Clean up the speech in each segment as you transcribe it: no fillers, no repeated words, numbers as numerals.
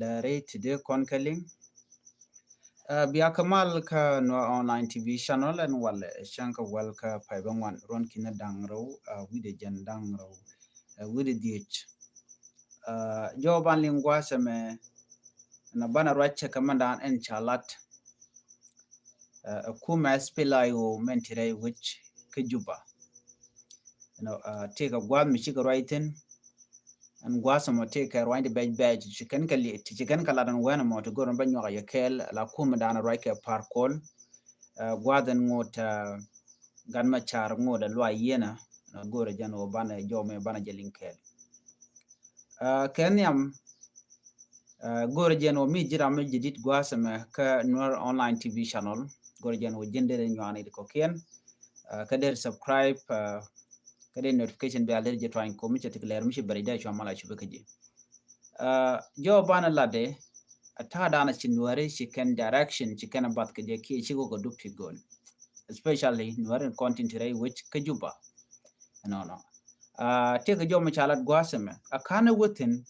Läär today conkeling. Bia kamal ka no online TV channel and wal shanka wal ka paibangwan ron kina dangro with the jan dangro with the ditch. Joban lingwa seme na bana racha kamandan en chalat kuumɛ spilayo mentire which kajuba. Take a guad michika writing and guasamo take a right badge chicken kaladan wenamo to go and bang your kel la kumadana right parkol guadan ngot ganma char ngoda lwa yena na gore jano bana jome bana jelinkel kenyam gore jano mi jira mi jidit guasame ka Nuer online TV channel gore jano jendere nyani ko ken kader subscribe kade notification be alerje trying ko mi chetik ler mi bari da chwa mala chube kaje jo bana lade ata dana chinware chicken direction chicken about kaje ki chigo go dupti gol especially Nuer content ray which kajuba no take jo mi chalat gwaseme akana within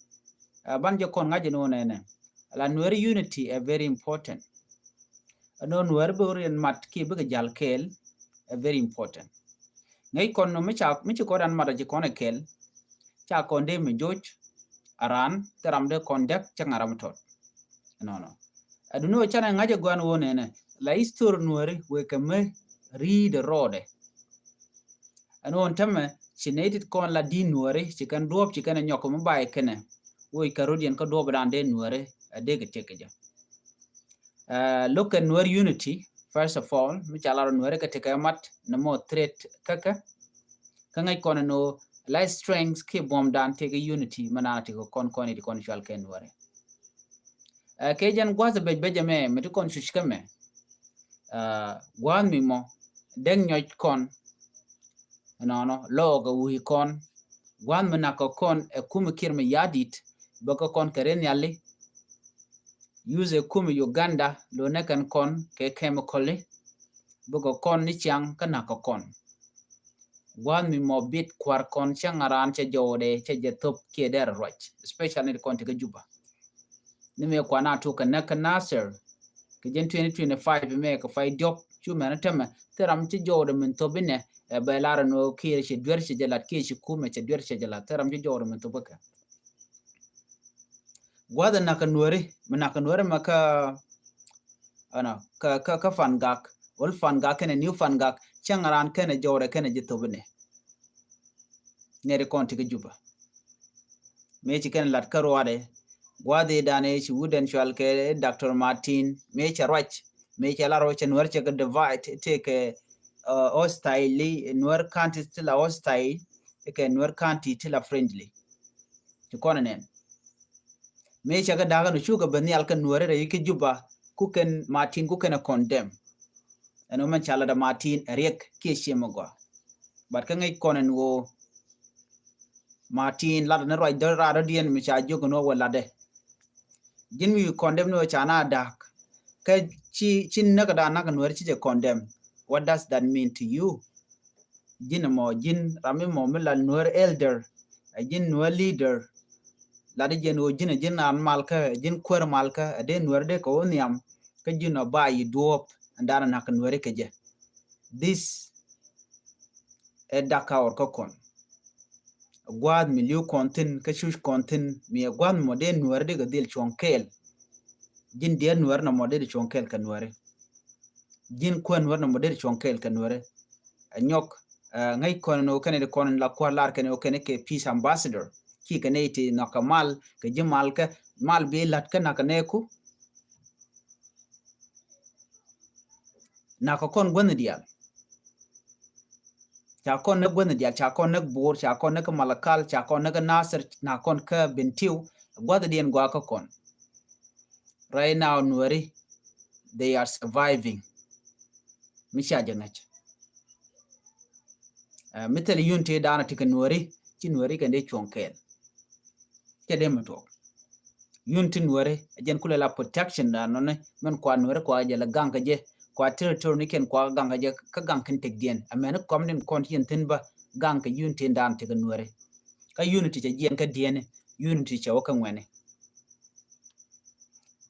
banja kon ngaje no nene la Nuer unity are very important no Nuer borian mat ki be jal kel very important ngay kon no mi ko dan mara ji kon kel cha konde mi joj aran taramde kondak cha ngaram tot no aduno chana ngaje gwan wonene la istor Nuer we kame read rode anon tame chinetit kon la din Nuer chikan duop chikan nyoko mbae kene we karodian ko duop dan de Nuer adege tekeja look at Nuer unity. First of all, mi chala Nuer ka teka mat na mo threat kaka kangai kono no life strengths ke bom dan tega unity manati ko kon di kon chal ken Nuer ke jan gwaza beje me mi kon shushka me gwan mi mo deng nyoj kon no logo wi kon gwan mi na ko kon e kum kirme yadit boko kon karen yali use kumi Uganda lo nekan kon ke chemically bugo kon ni chang kana ko kon wan mi mo bit kwar kon changaran che jode che jetop ke der roch especially kon te juba ni me kwa na to kan nasser ke gen 2025 me ko fay diop chu me na tema teram che jode min to bine be lara no ke che duer che jalat ke che kuumɛ che duer che jalat teram che jode min to baka gwada naka Nuer maka ana ka fangak ol fangak kene new fangak changaran kene jore kene jitobne nere konti ke juba mechi kene lat karwade gwade dane chi wooden chwal ke Dr. Martin mechi rach mechi la roche Nuer che divide take hostile Nuer county still hostile ke Nuer county still friendly to konen me chaga daga no chuga bani alkan Nuer re yike juba kuken Martin kuken a condemn and man chala da Martin riek ke shemago but kan ngai konen wo Martin la na roi da ra dien mi cha jogo no wala de jin mi condemn no chana dak ka chin naga da naga Nuer chi je condemn what does that mean to you jin rami mo mila Nuer elder jin Nuer leader lade jen o jin an malka jin kwer malka de Nuer de ko niam ka jino ba yi duop andana nak Nuer ke je this e daka or kokon gwad mi liu kontin ka shush kontin mi gwad mo de Nuer de gadil chonkel jin de Nuer na mo de chonkel ka Nuer jin kwen Nuer na mo de chonkel ka Nuer anyok ngai kon no kene de kon la kwa lar kene o kene ke peace ambassador ki kaneti nakamal ke jimal ka mal be lat ka nakaneku naka kon gwendial cha kon na gwendial cha kon na bor cha kon na malakal cha kon na nasir na kon ka bentiu gwadien gwa ka kon right now Nuer they are surviving misha janach mitel yunte dana tika Nuer ti Nuer ka de chonkel demto yuntin Nuer ajen kula la protection da non men kwa Nuer kwa je la ganga je kwa territory ni ken kwa ganga je ka gankin tek dien amen komnin kontin tin ba ganka yuntin dan te Nuer ka unity je jen ka dien unity che wakan wene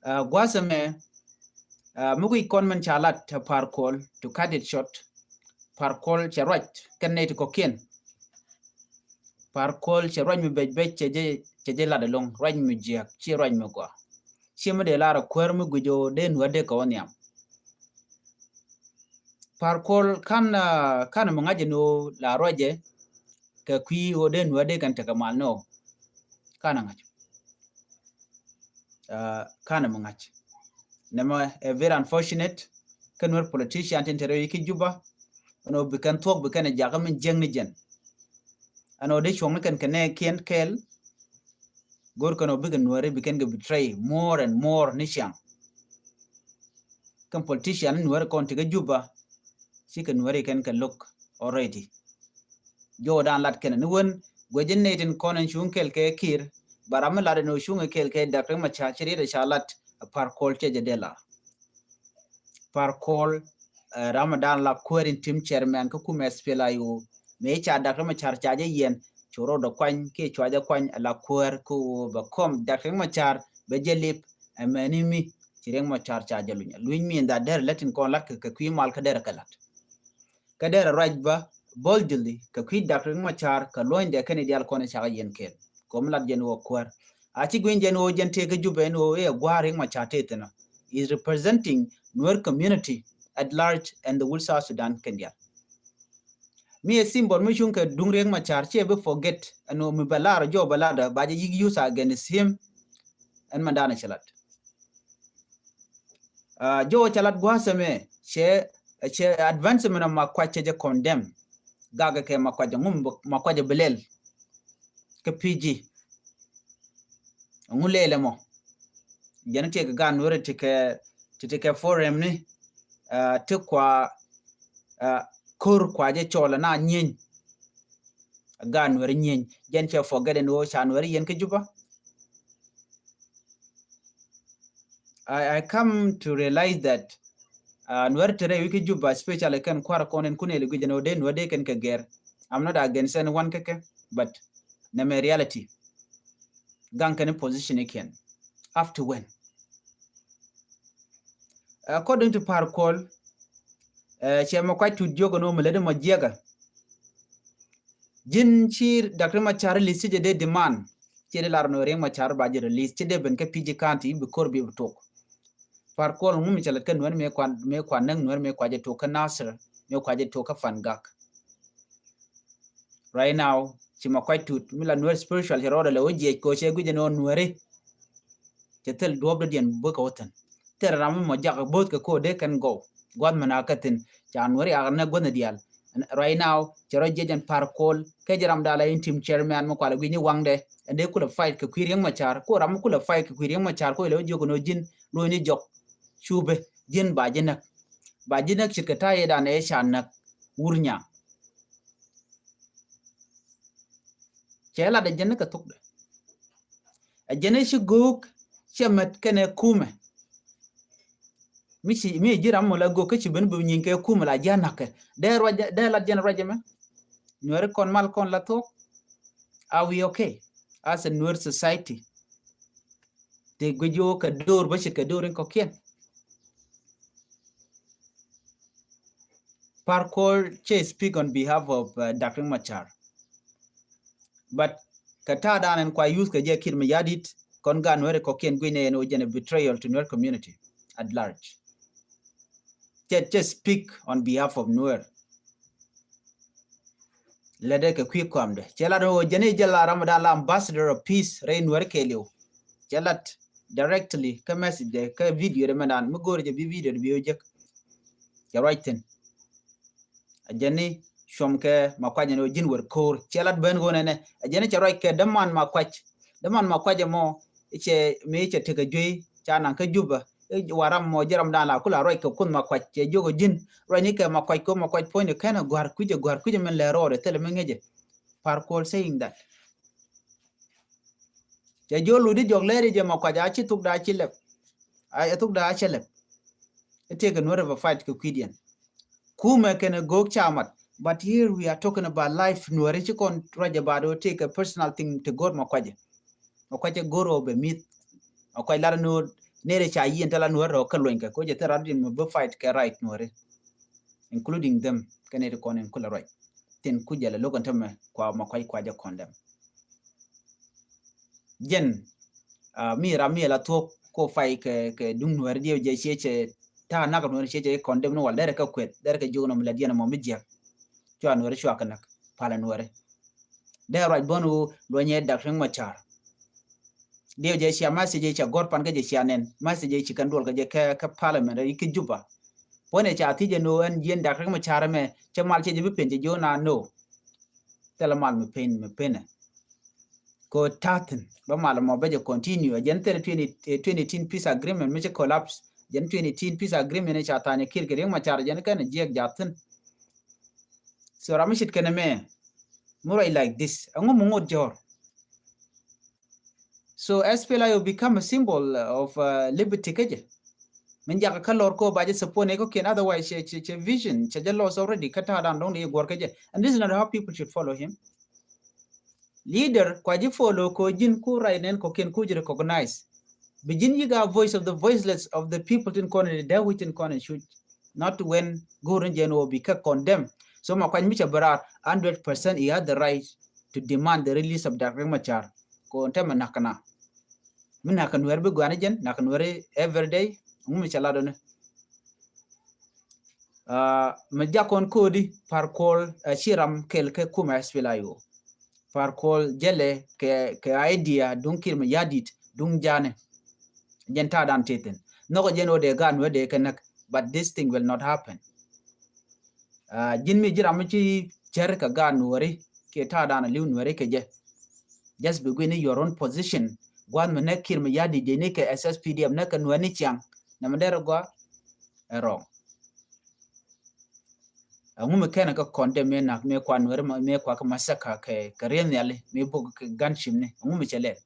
Guasame, Mugui conman chalat par call to cut it short. Par call charot, can nate cocaine. Par call charot me bed cheje lad along, right me jack, she right me go. Shima de lara quermu gujo den wade coniam. Par call can mangajino la roje, ka kui o den wade kan takamal no. Kanangach. Kana mangach. Nama very unfortunate. Kanwer politician tintere yiki juba. Ano bikan talk bikan a jagamin jeng ni jen. Ano de chong kan kane kien kel. Gor kano bigan nuare bikan ga betray more and more nishang. Kan politician nuare kon tiga juba. Si kan nuare kan look already. Jo dan lat kan nuwen gwajen netin konan shung kel ke kir. Barama lada no shung kel ke dakre macha chiri de shalat par kol che jadela. Par call Ramadan la querin team chairman ko kuumɛ SPLIO me cha dakre ma char chaje yen choro do kwan ke chwaja kwan la quer ko ba kom dakre ma char be jelip amenimi chireng ma char chaje lunya luin mi nda der latin kon lat ka kwi mal ka der kalat ka der rajba boldly ka kwi dakre ma char ka loin de kan ideal kon cha yen ken kom lat jen wo quer a ci gwen jen wo jen te ka jube no e gwaring ma cha tetena is representing Nuer community at large and the whole South Sudan Kenya. Me a symbol me shunka dungreng machar be forget ano mi balara jo balada baje yig use against him and mandana chalat. Jo chalat guasame she advancement of makuach je condemn gaga ke makuach makuach belel ke PG ngulele mo janate ga Nuer tike forum ni te kwa kur kwaje chola na nyen ga Nuer nyen jen che forget no cha Nuer yen ke juba. I come to realize that Nuer tere wiki juba especially kan kwara konen kunele gujeno de Nuer de kan kager. I'm not against anyone keke, but na me reality gang kan position again after when according to Parcol chema quite to jogo no melede mo jega jin chir dakre ma char list de demand chede lar no re ma char ba je release chede ben ke PG county be korbi tok Parcol ngum chalat kan wer me kwan nang Nuer me kwaje to ka Nasir me kwaje to ka Fangak right now chima quite to mila Nuer spiritual hero le oje ko che guje no Nuere chetel dob de den bu ka wotan ter ram mo jaga bot ka ko de kan go god manakatin January agna gona dial right now chero jejen Parcol ke jaram dala in team chairman mo kwala gwini wangde ande kula fight ka kwiriyang machar ko ram kula fight ka kwiriyang machar ko le jogo no jin lo ni jok chube jin ba jinak chikata ye dan e shanak wurnya chela de jen ka tukde a jene shi gok chemat kene kuumɛ mi jiram mo la go ke chiben bu nyin ke kuumɛ la janake de la jen rajeme Nuer kon mal kon la tok are we okay as a Nuer society de gujo ka dor ba shi ka dorin ko kien Parcol che speak on behalf of Dr. Machar but kata danen kwa use ka je kir me yadit kon ga Nuer ko kien gwine no jene betrayal to Nuer community at large just speak on behalf of Nuer lede ke kwi kwamde chelat ho jene jela Ramadan la ambassador of peace re Nuer kelio chelat directly ka message de ka video de manan mu gor je bi video de bi jek ya writing ajeni shomke makwaje no jin wer kor chelat ben gonene ajeni charoy ke daman makwaje mo iche me iche tega joy chana ka juba waram mo jaram dan la kula roy ko kun makwaje jogo jin roy ni ke makwaj ko makwaj point kana gwar kuje men le rore tele men ngeje Parcol saying that je jolu di jog leri je makwaje achi tuk da achi lep ay tuk da achi lep take a Nuer fight ko kwidian kuumɛ kene gok chamat but here we are talking about life Nuer chi kon raja bado take a personal thing to God makwaje goro be mit makwaj lar no nere cha yin tala Nuer ro ka luëkɛ ko je tara din mo fight ka right Nuer including them kanere konen kula right tin kujala logon tama kwa makwai kwa ja condemn jen mi la to ko fai ke dung Nuer dio je cheche ta na ka Nuer cheche condemn no wal dere ka kuëth dere ka jono mla diana mo mijia chwa Nuer chwa kanak pala Nuer dere right bonu lo nye dak reng machar dio je sia message cha gorpan ga je sia nen message chi kan dol ga je ka parliament ki juba pone cha ti je no en yen dak reng machar me cha mal che je bi penje jona no tela mal me pen ko tatin ba mal mo be je continue jen 2018 peace agreement me che collapse jen 2018 peace agreement ne cha tane kir ke reng machar jen kan je jatin so ramishit kana me more like this ango mo jor. So SPLA will become a symbol of liberty kaje. Menjaka kalor ko baje sapone ko ken otherwise che vision che loss already kata dan long de gor kaje. And this is not how people should follow him. Leader kwaji follow ko jin ku rainen ko ken ku recognize. Begin yiga voice of the voiceless of the people in corner there which in corner should not when gurun jen will be condemned. So ma kwany micha barar 100% he had the right to demand the release of Dr. Machar. Ko ntema nakana. Mina kan Nuer be gwana jen na kan Nuer every day ngumi chala done ma jakon kodi par kol shiram kel ke kuumɛ SPLA par kol jele ke idea dun kirma yadit dun jane jen ta dan teten no jen ode gan we de kenak but this thing will not happen jin mi jira mi ci cher ka gan Nuer ke ta dan liu Nuer ke je just begin your own position gwan me ne kirma yadi de ne ke SSPDM ne kan wani chang na mandera gwa wrong ngume kena ka konde me nak me kwa Nuer me kwa ka masaka ke karem yale me bog ke ganshim ne ngume chele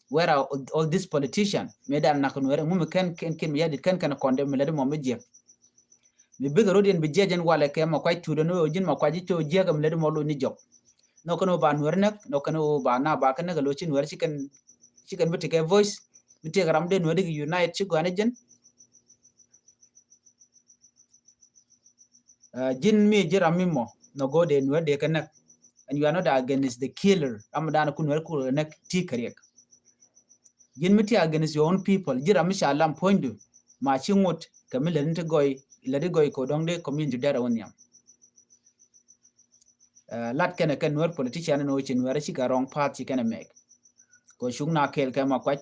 where are all these politicians me dan nak Nuer ngume ken yadi ken konde me le mo me je me be rodien be jejen wala ke ma kwai tudo no jin ma kwaji to je gam le mo lo ni jok no kono ba Nuer nak no kono ba na ba kan ga lo chin Nuer chicken bit ke voice bit garam de Nuer unite chi gwane jen jin mi jira mimo no go de Nuer de kanak and you are not against the killer amadan ku Nuer ku nak ti kariek jin miti against your own people jira mi shalam poindu ma chingot kamile nte goy le goy ko dongde community dara wonyam lat kana kan Nuer politician no chin Nuer chi ka wrong path chi kana make ko shung na kel ka ma kwach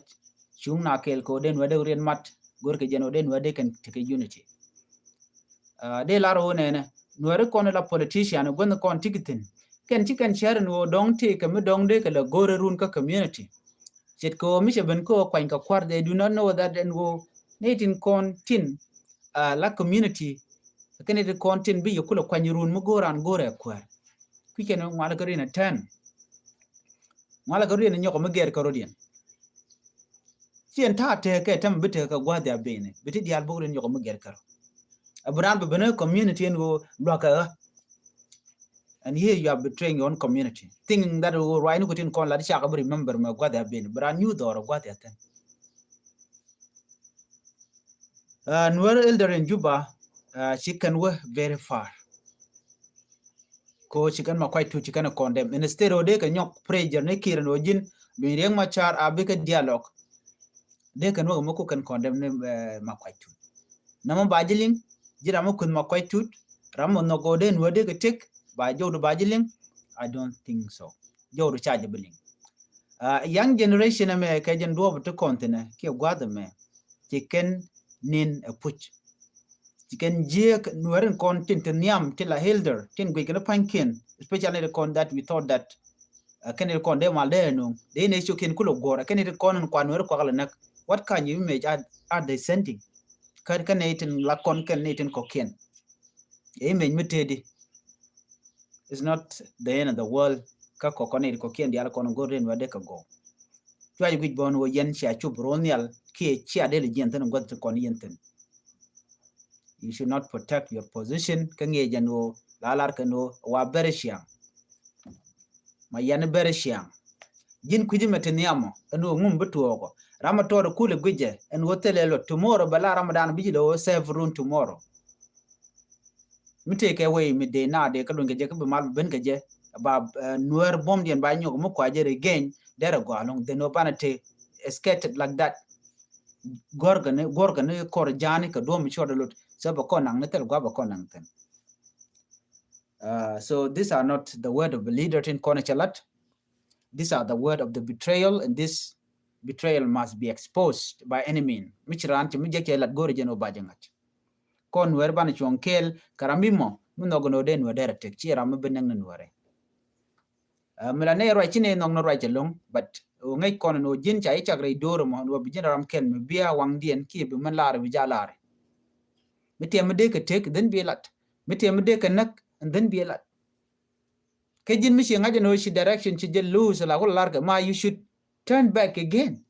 shung na kel ko den wade urien mat gor ke jeno den wade kan take unity de laro ne Nuer kono la politician gon kon tikitin ken chicken share no dong te ka me dong de ka la gore run ka community chet ko mi ben ko kwan ka kwar they do not know that and go netin kon tin la community ken de kon tin bi yokula kwan run mu goran gore kwar kike no mala ko rina 10 mala ko rina nyoko me ger ko rodien cien ta te ke tam bite ka gwa da bene biti dial bogren nyoko me ger karo abran be bene community ngo bloka and here you are betraying your own community thinking that go right no tin kon la cha ka remember ma gwa da bene brand new door gwa da ten Nuer elder in Juba she can work very far ko she can ma quite to she can condemn instead of de ka nyok pressure ne kir no jin bi reng ma char abika dialogue de kan wo mo ko kan condemn ne ma quite to na mo bajiling jira mo kun ma quite to ram no go de no de ka tek ba jodo bajiling I don't think so jodo charge biling young generation me ka jen do to continent ke gwada me chicken nin a puch chicken je Nuer kon tin niam till a elder tin gwe kana pankin especially the con that we thought that can it con dem alde no they ne chokin kulo gora can it con kwa Nuer kwa nak what can you image are they sending kan etin la con kan etin koken image mitedi is not the end of the world ka kokone koken dia kon go ren wade ka go twa yu bon wo yen cha chu bronial ke chi adele jenten ngot kon yenten you should not protect your position kange jano lalar kano wa bereshiang ma yan bereshiang jin kuji meteniamo anu ngum betuoko Ramator kule guje and wotelelo tomorrow bala Ramadan bijilo save room tomorrow. Me take away me de na de kalun geje ko mal ben geje ba Nuer bomb yen ba nyoko mo kwaje again there go along the no banate escaped like that gorgane kor jani ka do mi chodo lut so ba konang ne tel gwa ba konang ten. So these are not the word of the leader in Konachalat. These are the word of the betrayal, and this betrayal must be exposed by any means. Michiran to mijake lat gorjen obajangat. Kon werban chonkel karamimo munogono den wadere tek chira mbeneng nware. Melane chine nong no right along, but ngai kon no jin chai chagre doro mo no bijin ram ken bia wang dien ki be man lar bijalare. Mitiam de ke tek then be lat. Mitiam de ke nak and then be lat. Kajin mishi ngaje no shi direction chi jel lose la ko larga ma you should turn back again.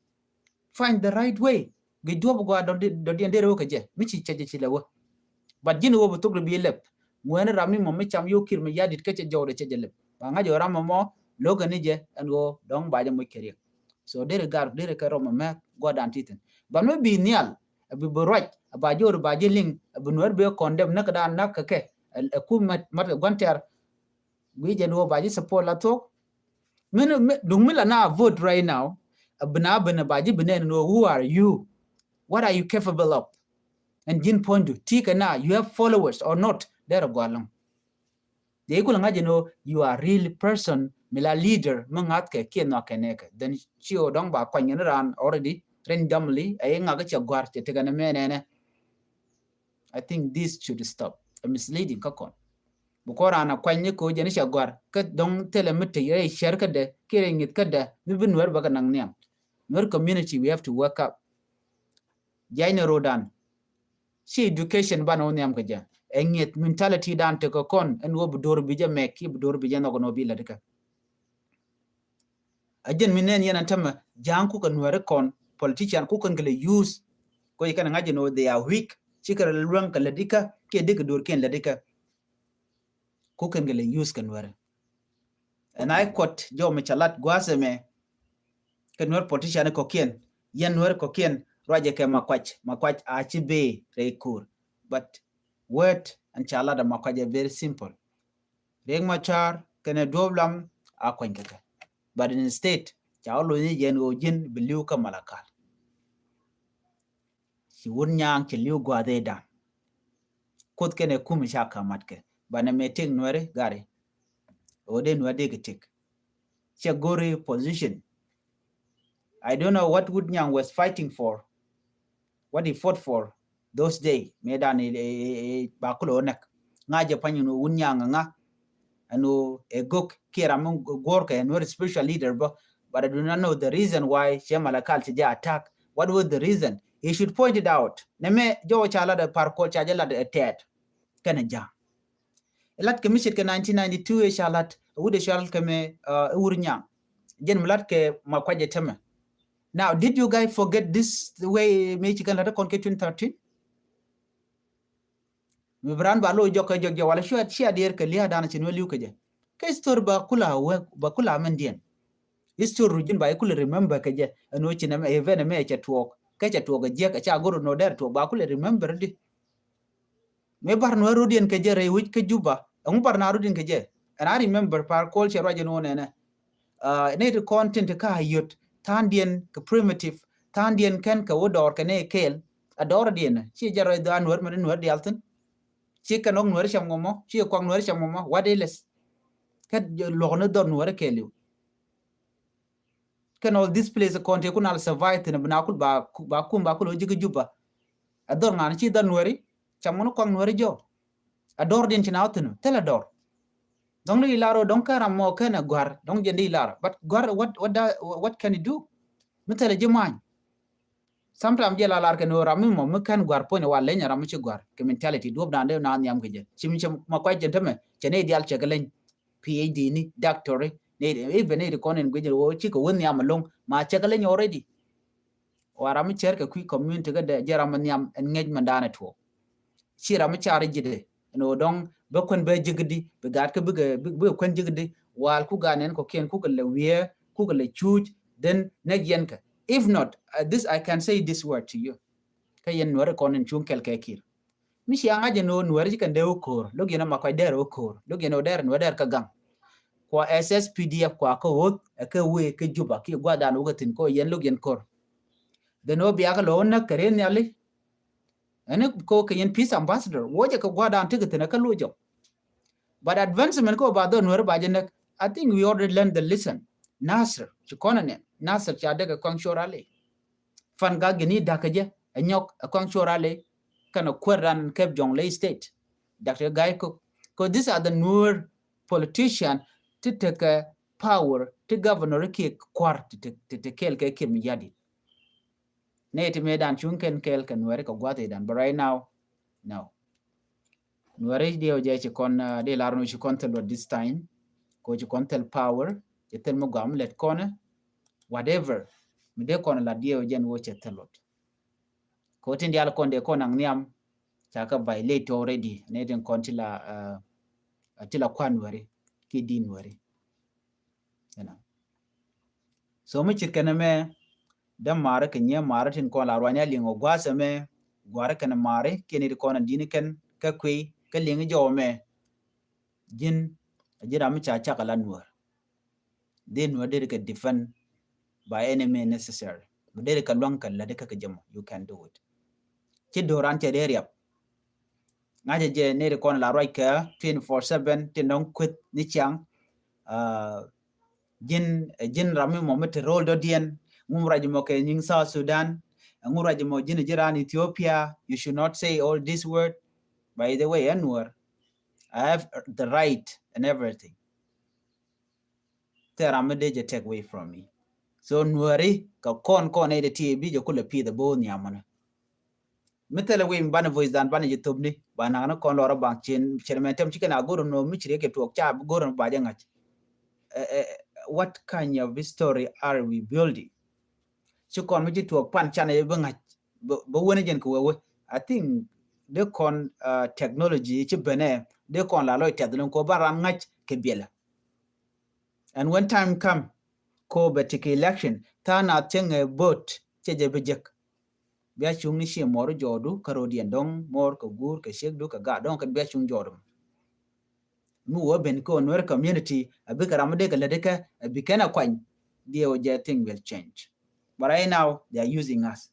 Find the right way. Ge dobo go do dien dero ke je michi cheje chi lawo. But jin wo to be lep. Ngwen rami mo mi cham yo kir me yadit ke che jawre che lep. Ba ngaje ram mo loga ni je and go dong ba je mo kere. So dere ka ro me go dan titin. But me bi nial bi boroj ba jor ba je ling bi Nuer be condemn nak dan nak ke kuumɛ mat gwanter we no baji support la talk mila na vote right now bna baji bna no who are you, what are you capable of, and jin point to tika na you have followers or not there go along de ikula ngaje no you are real person mila leader mangat ke kien no keneke then chio dong ba kwanyen ran already randomly ay ngaga cha gwar te tegana menene. I think this should stop a misleading kakon bukora na kwanye ko jeni shagwar ka dong telemite ye share ka de kire ngit ka de mi bin wer baga nang niam Nuer community we have to work up jaina rodan she education ban on niam ka ja engit mentality dan te ko kon en wo budor bija meki budor bija no no bi la de ka ajen minen yana tama janku ka Nuer kon politician ku kan gele use ko ikana ngaje no they are weak chikara luang ka ladika ke dik dur ken ladika ku kan gele use kan Nuer. And I quote jo mechalat gwaseme kan Nuer politician ko kien yan Nuer ko kien roje ke makuach achibe reikur, but word and chalada makuach very simple reng machar kene doblam akwenkeke, but instead chawlo ni yen ojin biliu ka malakal si wunnyang chiliu gwade dan kot kene kumisha kamatke bana meting Nuer gare ode Nuer de getik chagori position. I don't know what Woodnyang was fighting for, what he fought for those days. Medan bakulo onek ngaje panyu Woodnyang nga anu egok kira mung gorka and very spiritual leader, but I do not know the reason why Shemalakal Chija attack. What was the reason? He should point it out. Neme jo chala de parkour chajala de ted kanaja. Elat kemishit ke 1992 e shalat wude shal keme urnyang jen mulat ke makwaje tema. Now, did you guys forget this the way Michigan had a con 2013? We brand balo joka jogja wala shia dear Kalia dana chinwelu kaje. Kastor bakula mendian. Istor rujin by could remember kaje and which in a event a match at walk, catch at walk a jack a chagoro no there to bakula remember it. Mebar no rudian kajere which kajuba, and Umparnarudin kaje. And I remember par culture rajan on and native content a car yut. Tandian ka primitive tandian ken ka wodor kane kel ador dien chi jaro dan wer men wer dialten chi kanong wer shamomo chi kwang wer shamomo wadeles kat logno don wer kelu can all this place a conte kunal survive na banakul ba kul jigi juba ador ngan chi dan weri chamono kwang wer jo ador dien chinauten tel ador dong li laro dong karam mo kana gwar dong jendi lar but gwar what can you do mitale jemany sometimes jela lar ke no rami mo mekan gwar pone wale nya ramu che gwar ke mentality do dande na nyam ke chim makwaj jentame chene dial chegelen PhD ni doctorate ne even ne konen gwe wo chi ko won nyam long ma chegelen already warami cher ke kui community ga de jaram nyam engage mandana to chi ramu chari jide no dong bekon be jigdi be gat ke be kon jigdi wal ku ganen ko ken ku le wie ku le chuj den ne yen ka If not, this I can say this word to you. Kayen Nuer konen chung kel kekir. Mishi anga no Nuer jikan de okor. Logi na makwai der okor. Logi no der no der kagang. Kwa SSPDF kwa ko hot ke we ke juba ki gwa dan ugatin ko yen logi kor. The no biaga lo na karen yali. Ene ko ke yen peace ambassador. Woje ka gwa dan tigatin ka lojo. But advancement ko ba do Nuer ba jenek. I think we already learned the lesson. Nasser, chikonanen. Nasser chadega kongshorale. Fan ga gini dakaje anyok kongshorale kana kweran kep jonglei state. Dr. Guy Cook. Because these are the newer politicians to take power to governor ki kwar to kel ke kim yadi. Nate medan chunken kel kan Nuer ko gwate dan, but right now, no. Nuer dio je chikon de larno chikon tel this time. Ko chikon tel power, chetel mo gam let kona whatever. Mide kona la dio jen wo chetelot. Ko tindi al konde kona ngniam chaka violate already. Neden kontila tila kwa Nuer ki di Nuer. You know. So much kaname dam mara kenya mara tin ko la rwanya lingo gwasa me gwara kana mare keni ko na diniken ka kwe ka lingi jo me jin ajira mi cha cha kala Nuer. Then Nuer de ka defend by any means necessary. De ka long kan la de ka jamo, you can do it. Ti doran te area. Ngaje je ne ko la roi ka 24/7 tin non quit ni chang jin rami mo mete role do dien ngumraji mo ke ning South Sudan ngumraji mo jin jiran Ethiopia. You should not say all this word. By the way, Nuer, I have the right and everything. There am de take away from me. So Nueri ka kon e de ti bi jo kula pi the bo nyamana. Mitele we mbana voice dan bana jitubni bana na kon lora bank chen chermentem chikena goro no michire ke tuok cha goro ba jangach. What kind of story are we building? Chukon mi to pan chana yebanga bo wona jen ko we. I think they con technology chi bene they con la loy tedlon ko baran ngach ke biela. And when time come ko betike election tana teng a vote cheje bejek bia chung ni she mor jodu karodian dong mor ko gur ke shek du ka ga dong kan bia chung jodum mu wo ben ko Nuer community abikaram de ka ledeka bikena kwan dio je thing will change. But right now they are using us.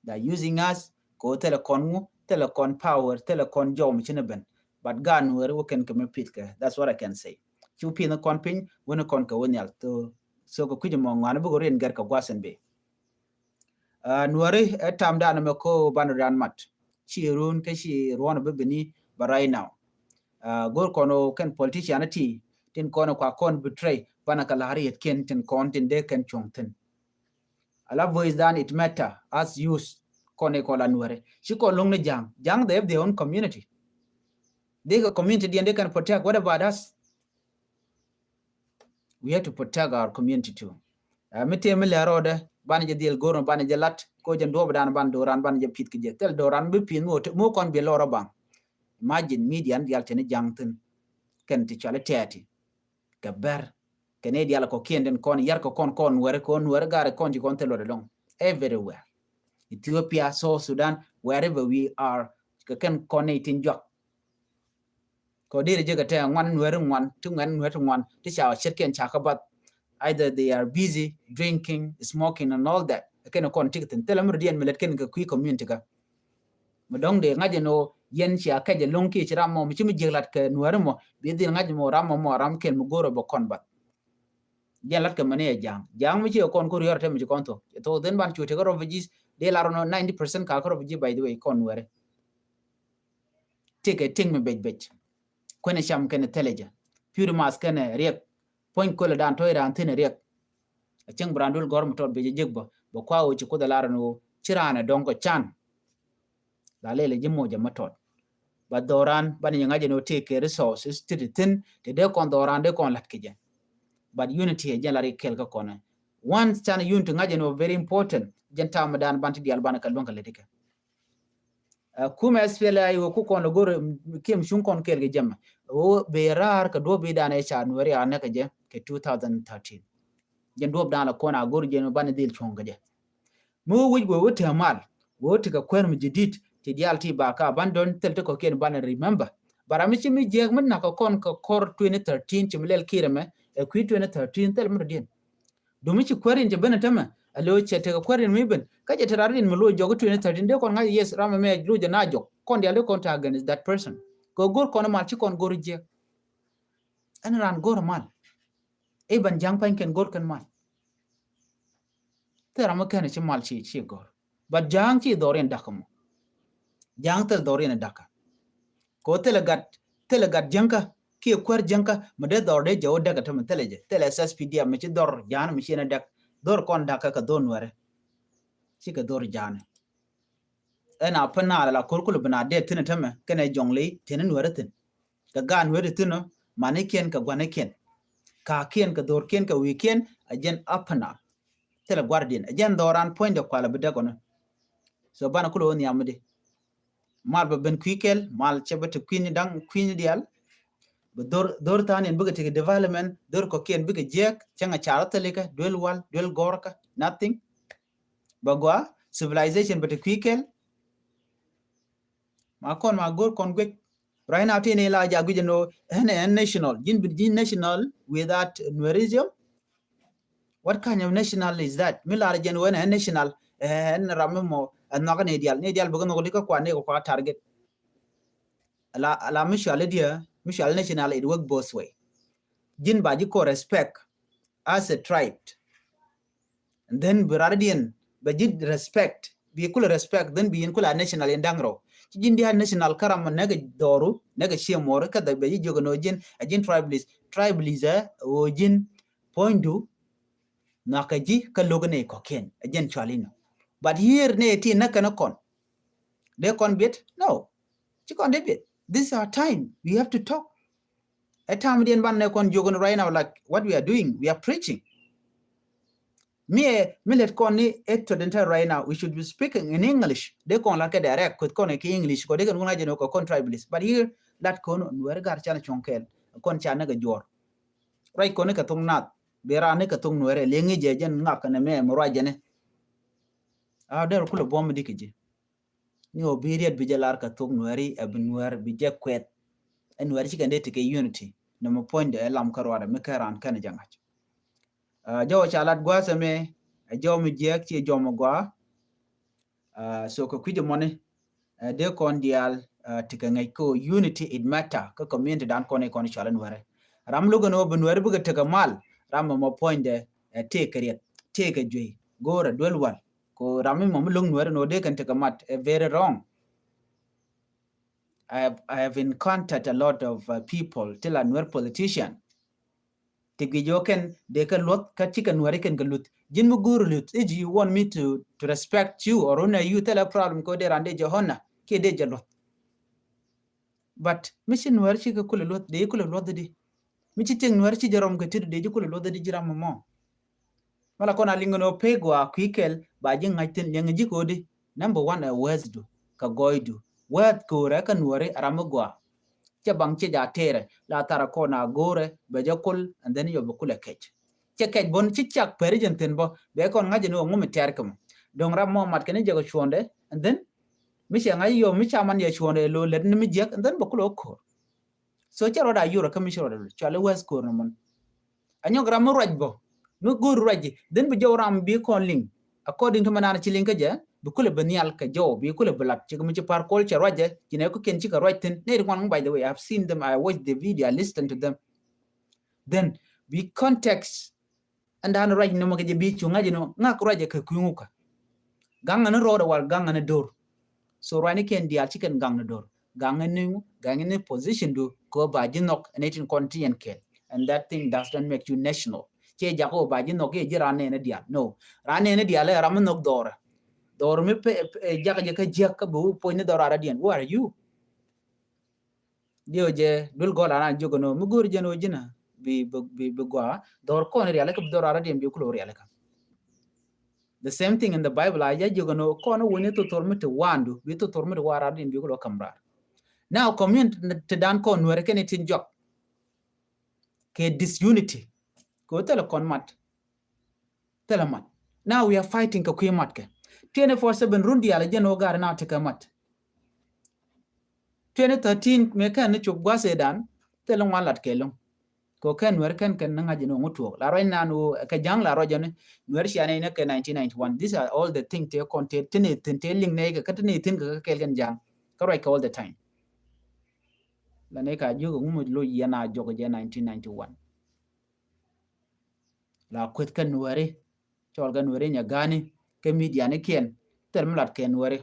They are using us ko telecon power telecon jom chineben. But ga Nuer wo ken come pit ka. That's what I can say. Chu pi na kon pin wona kon ka wonyal to so ko kujimo ngana bu ren gar ka gwasen be. Nuer etam da na ko banaran mat. Chi run ke chi ruwana be beni. But right now gor kono ken politician ti tin kono kwa kon betray bana kala hariyet ken tin kon tin de ken chongten. Ala voice dan it matter as use kone kola Nuer. She ko long ne jang they have their own community. They got community and they can protect. What about us? We have to protect our community too. Mite mele rode banje deal goron banje lat ko jen do ban ban doran banje pit ke tel doran bi pin mo kon be loro bang. Imagine media dial tene jangten ken ti chale tati ka ber kene dial ko kienden kon yar ko kon Nuer gare kon ji kon telo long everywhere. Ethiopia, South Sudan, wherever we are, ka ken kon itin jok ko dire je te ngwan Nuer ngwan tu ngwan Nuer ngwan ti cha ken cha ka bat either they are busy drinking, smoking and all that. Ken kon tikten telamur dien melet ken ka community ka modong de ngaje no yen cha ka je longki chira mo mi chimi jeglat ke Nuer mo bi dir ngaje mo ram ken mo goro bo kon bat jelat ke mane jang mi chi kon ko yor te mi kon to den ban chute ko refugees de la no 90% ka ko refugee by the way kon Nuer take a thing me bej kwene sham ken teleja pure mas ken riek point ko le dan to ran tin riek a cheng brandul gor mo to be jegbo bo kwa o chi ko da la no chirana dongo chan la lele jimo jamatot ba doran ban ngaje no take resources to the tin de kon doran de kon lat kije. But unity e jalari kel ka kona once chan unity ngaje no very important jenta madan banti di albana ka longa ledika kuumɛ spela yo ku kon gor kim shun kon kel ge jama o be rar ka do be dana cha Nuer ya na ka je ke 2013 jen dob dala kona gor jen ban dil chonga je mo wi go wote amal wote ka kwer mi jidit ti dial ti ba ka abandon tel to ko ken ban remember bara mi chimi jeg mun na ko kon ko kor 2013 chimlel kireme e ku 2013 tel mu din do mi chi kwerin je bana tama alo che te ko kwerin mi ben ka je tararin mi lo jogo 2013 de kon nga yes rama me lo je na jog kon dia le kon ta against that person ko gor kon mal chi kon gor je an ran gor mal e ban jang pan ken gor kan mal te rama ken chi mal chi gor but jang chi doren dakamo jang tel doren daka ko telegat janka ki kwer janka mede dorde jo daga tam teleje tele SSPD me ci dor jan mi chena dak dor kon daka ka don ware ci ka dor jan ena pana la kurkul bina de tin tame kene jongli tin ware tin ka gan ware tin no mane ken ka gwane ken ka ken ka dor ken ka weekend ajen apana tele guardian ajen doran point de kwala bidagono so bana kulo ni amde mal ba ben kwikel mal chebete kwini dang kwini dial dor tan en buga tege development dor ko ken buga jek changa charata leka duel gorka nothing bagwa civilization but kwikel ma kon ma gor kon gwek right now tene la ja gujeno en national jin national without nuerism what kind of national is that milar jen when en national en rammo an ne dial buga no lika kwa ne ko target la Michelle national it work both way jin baji ko respect as a tribe and then Buradian baji respect bi kula respect then bi kula national indangro jin dia national karam naga doru naga shemor ka da baji jogono jin tribalist o jin pointu nakaji ka logane ko ken ajin chalino but here ne ti nakana kon they kon bit no chikon de bit this is our time we have to talk at time dien ban ne kon jogono right now like what we are doing we are preaching me let koni etodenta right now we should be speaking in English they kon like direct kut kon ke English ko de kan nguna jeno ko tribalist but here that kon nuer gar chan chonkel kon chan ga jor right kon ka tung nat bera ne ka tung nuer le ngi je jen ngak ne me mo rajene a der kulo bom dikije ni obedient bijalar ka tung nueri e nuer bije kwet en nuer chi kande ke unity no mo point de lam karwara me karan kan jangach jawo chalat gwa same jawo mi jek ci jomo gwa so ko kuje mone de kon dial tika ngai ko unity it matter ko community dan kon kon chalan ware ram lugo no benware buga tika mal ram mo point de take joy gora dwelwal ko ram mo lung ware no de kan tika mat very wrong I have encountered a lot of people till a Nuer politician tigi joken de ka lot ka chicken wari ken galut jin mu guru lut if you want me to respect you or honor you tell a problem ko de rande johonna ke de jalot but mission wari chi ka kula lot de kula lot de mi chi teng wari chi jarom ka tidu de kula lot de jiram mo mala kona lingono pegwa kwikel ba jin ngaitin yang ji ko de number 1 west do ka goidu wet ko ra kan wari aramugwa bang che ja tere la tara kona gore be jakul and then yo bukule kech che kech bon chi chak perijen ten bo be kon ngaje no ngum terkem dong ram mo mat kene jago chonde and then mi che ngai yo mi chaman ye chonde lo let ni mi jek and then bukulo ko so chero da yuro kam chero da chale wes ko no mon anyo gram roj bo no gur roj then bi jawram bi kon ling according to manana chi ling ka je bukule banial ka jaw bi kule black ci mi ci par culture roje ci ne ko ken ci ka roten ne one by the way I've seen them I watched the video I listened to them then be context and an right no magaje bi ci ngaji no ngak roje ka kuyuka ganga no roda wal ganga no dor so rani ken dial ci ken ganga dor ganga ni position do ko ba jinok netin continent ken and that thing doesn't make you national ci jako ba jinok e jirane ne dial no rane ne dial ram nok dor dor mi jaga ka jaka bu poine dor ara dien who are you dio je dul gola na jogo no mugur jeno jina bi gwa dor ko ne riale ka dor ara dien bi kulo riale ka the same thing in the bible aya jogo no ko no woni to tormi to wandu bi to tormi to wara dien bi kulo kamra now community te dan ko nuere ken tin jok ke disunity ko tele kon mat Telemat. Now we are fighting ka kuimat ke. 24/7 rundi ala jeno gar na teka mat. 2013 me kan ne chop gwase dan telong walat kelong. Ko kan wer kan nga jeno ngutu. La roin nanu ka jang la rojane wer shiane ne ka 1991. These are all the things they contain tene link ne ka tene tin ka kelgan jang. Ka roi ka all the time. La ne ka jugo ngumu lo yana jogo je 1991. La kwet kan were chol gan were nya gani ke media ne ken termlat ken were.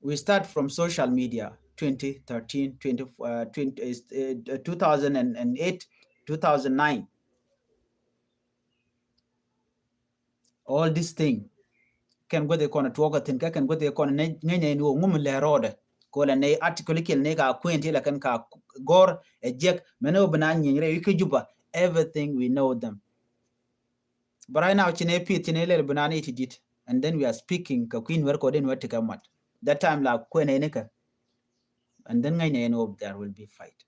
We start from social media 2013, 2008, 2009. All this thing can go the corner to work at can go the corner nene no woman le road. Ko la ne article kel ne ka kwenti la kan ka gor e jek meno bana nyire yuke everything we know them. But right now chine pi chine le banana it did, and then we are speaking ka queen work or then what to come at that time la kwene ne ka. And then I know there will be fight.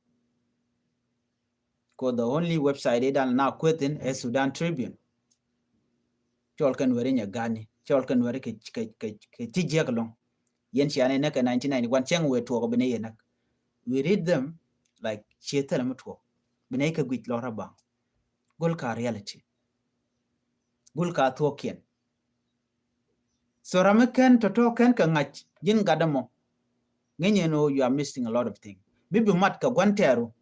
Because the only website that now quitting is Sudan Tribune. Cholkan wearing a gani, Cholkan wearing a tijagalong. Yen Shiane Naka 1991 Chang we to Benayanak. We read them like Chetelamato, Benaka with Laura Bang. Gulka reality. Gulka Tokian. So Ramakan to token kangach, Jin Gadamo. Then you know you are missing a lot of things. Maybe Matka Guantero.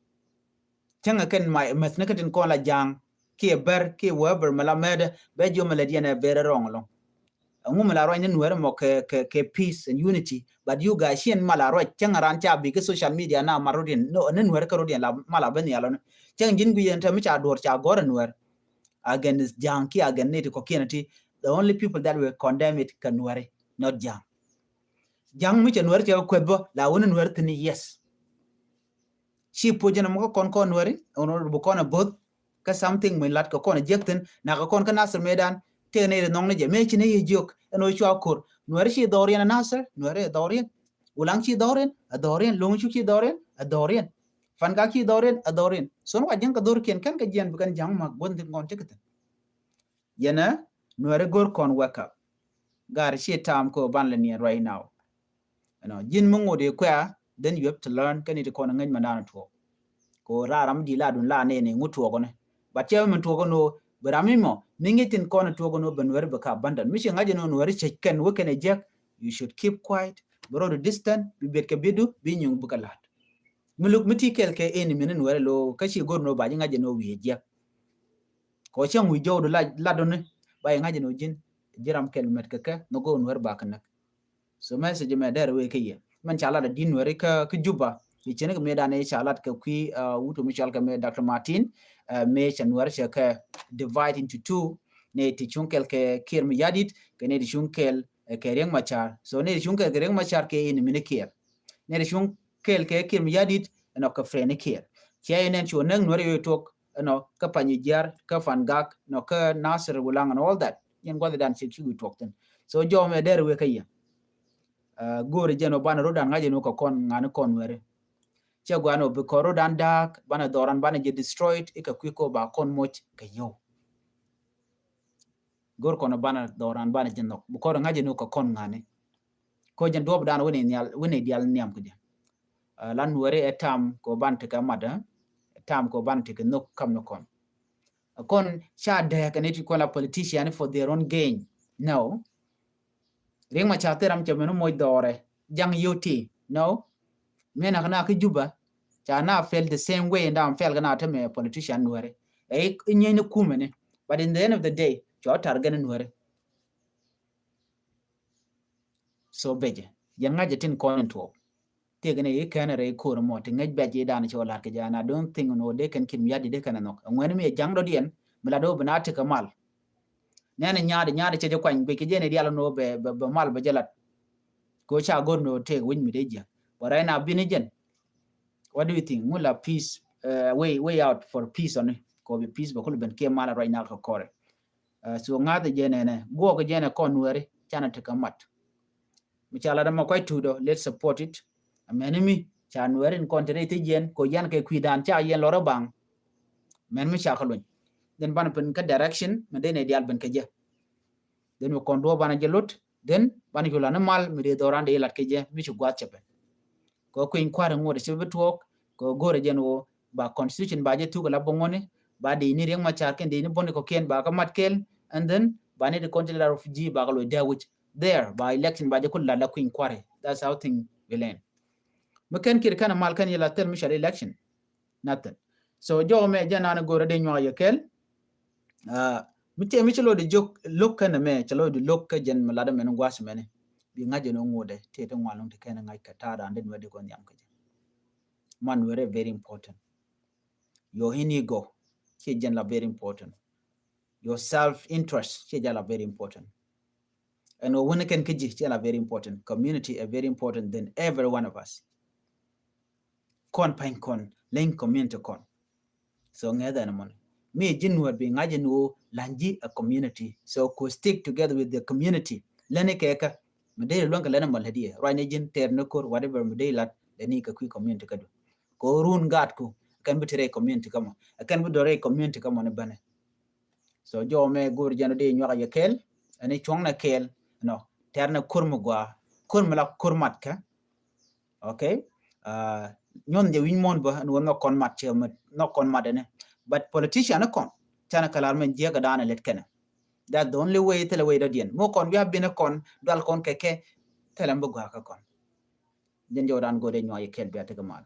Changa ken my mesnakatin kola jang ki ber ki weber malamed bejo maladiana very wrong long. Ngumala roin Nuer mo ke peace and unity, but you guys shin malaro changa rancha because social media na marodian no Nuer karodian la malabani alone. Chang jin guyen tamicha door cha gore Nuer against jang ki again native community. The only people that will condemn it can Nuer, not jang. Jang mich Nuer cha kwebo la won Nuer tini yes. She pujana mo kon wari ono bukona both ka something min lat ko kon jekten na ko kon ka nasr medan te ne nong ne je me chine ye jok eno chwa kur nuari shi dorian nasr nuari dorian ulang chi dorian a dorian long chu chi dorian a dorian fan ga chi dorian a dorian so no ajeng ka dor ken kan ka jen bukan jang mak bon tin kon tiketen yana nuari gor kon wake up gar shi tam ko ban le ni right now jin mungo de kwa then you have to learn can it kon ngin manana to ko raram di la dun la ne ngutu ko ne ba che men to ko no bramimo ningitin kon to ko no benwer be ka bandan mi ngaje no wari checken wekene jek you should keep quiet bro the distant bi bet ke bidu bi nyung bu kalat muluk miti kel ke eni menen wari lo kashi gor no ba ngaje no wi jek ko chen wi jodo la don ba ngaje no jin jiram kel met ke no go nwer ba kan so message me der we ke ye man chala da din wari ka juba ichene me da ne chalat ka kui wuto michal ka me Dr. Martin me chanwar ka divide into two ne ti chunkel ke kir mi yadit ke ne chunkel ke reng machar so ne chunkel ke reng machar ke in mine kir ne chunkel ke kir mi yadit no ka frene kir che ne chu nang no re tok no ka pani jar ka fangak no ka nasir wulang and all that yen go dan che chu tok ten so jo me der we kay gore jeno bana rodan ngaje no ko kon ngane kon were chagwano be koro dan dak bana doran bana je destroyed ika kwiko ba kon moch kayo gor kono bana doran bana jenok bu koro ngaje no ko kon ngane ko jen dob dan woni dial niam ko jen lan wore etam ko bante ka mada etam ko bante ka nok kam no kon cha de ka ne ko la politician for their own gain no ring ma cha teram chameno moy dore jang yuti no mena kana ka juba chana felt the same way and I'm felt gonna tell politician Nuer e nyene kuumɛ but in the end of the day cho targan Nuer so beje yanga jetin konto te gane e kana re ko mo te ngaj beje dan cho la ke jana don't think no de kan kin yadi de kana no ngwen me jang do dien mala do bana te kamal nene nyaade che kwan be ke jene dialo no be mal be jalat ko cha gor no te win mi de ja but right now binijen. What do you think? Mula peace, way out for peace on it. Ko be peace, but could be came mala right now. Kore. So ngade jene go ko jene kon were chana te kamat. Michala da makwai tudo. Let's support it. Amenimi chan were in kontinent jen ko yan ke kwidan cha yen loro bang. Men mi chakalun. then ban pen ka direction me de ne dial ben keje then we kondo bana jelot then ban yula na mal me de doran de lat keje mi chu gwat chepe ko queen kwara ngode chebe tuok ko gore jen wo ba constitution ba je tu la bongone ba de ni reng ma char ken de ni bonde ko ken ba ka mat kel and then ba ne de consular refugee ba lo de which there by election ba je ko la queen kware that's how thing will end me ken kir kana mal kan yela tel mi election nothing so jo me jana na gore de nyo yekel mi chelo de jok lok kana me chelo de lok ka jen malada men gwas mene bi ngaje no ngode te te ngwalong te kana ngai katada and we de kon yam kaje man were very important your ego che jen la very important your self interest che jala very important and when can kiji che la very important community are very important than every one of us kon pain kon len community kon so ngeda na mon me jinwar be ngaje no lanji a community so ko stick together with the community lene keka me de longa lene mal hadiye rayne jin ter no kor whatever me de lat leni ka ku community kadu ko run gat ku kan bitere community kama kan bi dore community kama ne bane so jo me gur jano de nyoga yekel ani chongna kel no ter na kurmu gwa kurmala kurmat ka okay nyon de win mon ba no kon mat che no kon madene but politician kon tana kalar men jega dana let kana that the only way tele way dien mo kon we have been a kon dal kon keke tele mbo ga ka kon den jodan go de nyoy kel be ta gamal